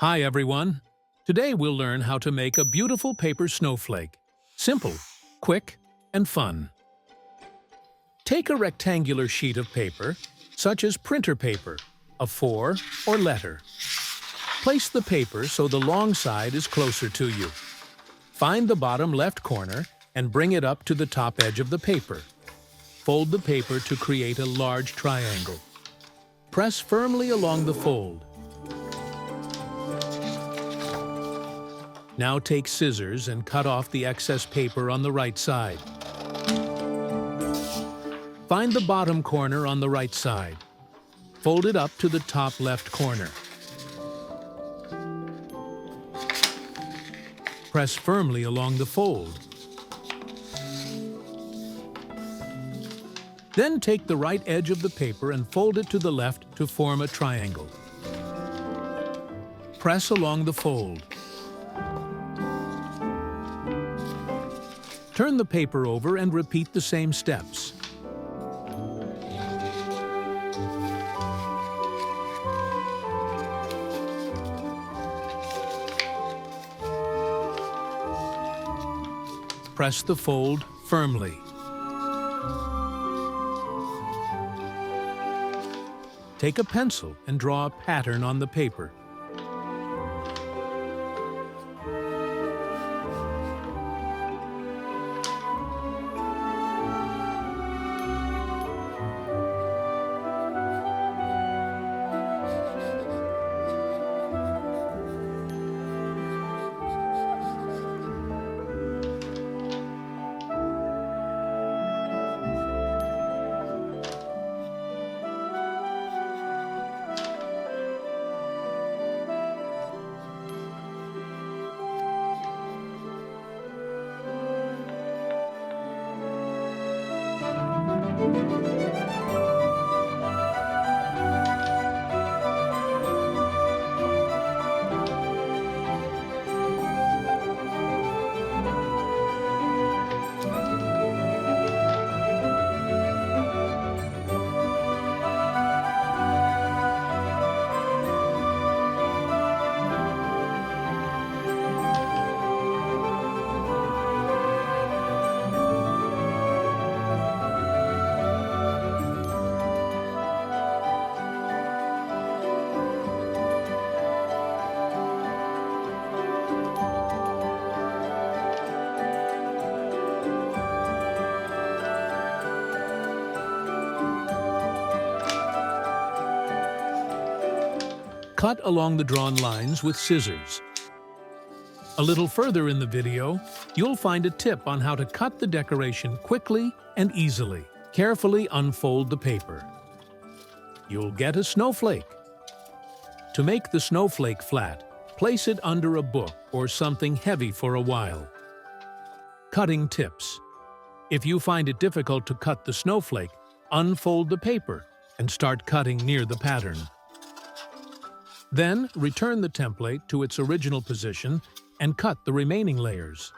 Hi everyone! Today we'll learn how to make a beautiful paper snowflake. Simple, quick, and fun. Take a rectangular sheet of paper, such as printer paper, A4 or letter. Place the paper so the long side is closer to you. Find the bottom left corner and bring it up to the top edge of the paper. Fold the paper to create a large triangle. Press firmly along the fold. Now take scissors and cut off the excess paper on the right side. Find the bottom corner on the right side. Fold it up to the top left corner. Press firmly along the fold. Then take the right edge of the paper and fold it to the left to form a triangle. Press along the fold. Turn the paper over and repeat the same steps. Press the fold firmly. Take a pencil and draw a pattern on the paper. Cut along the drawn lines with scissors. A little further in the video, you'll find a tip on how to cut the decoration quickly and easily. Carefully unfold the paper. You'll get a snowflake. To make the snowflake flat, place it under a book or something heavy for a while. Cutting tips. If you find it difficult to cut the snowflake, unfold the paper and start cutting near the pattern. Then, return the template to its original position and cut the remaining layers.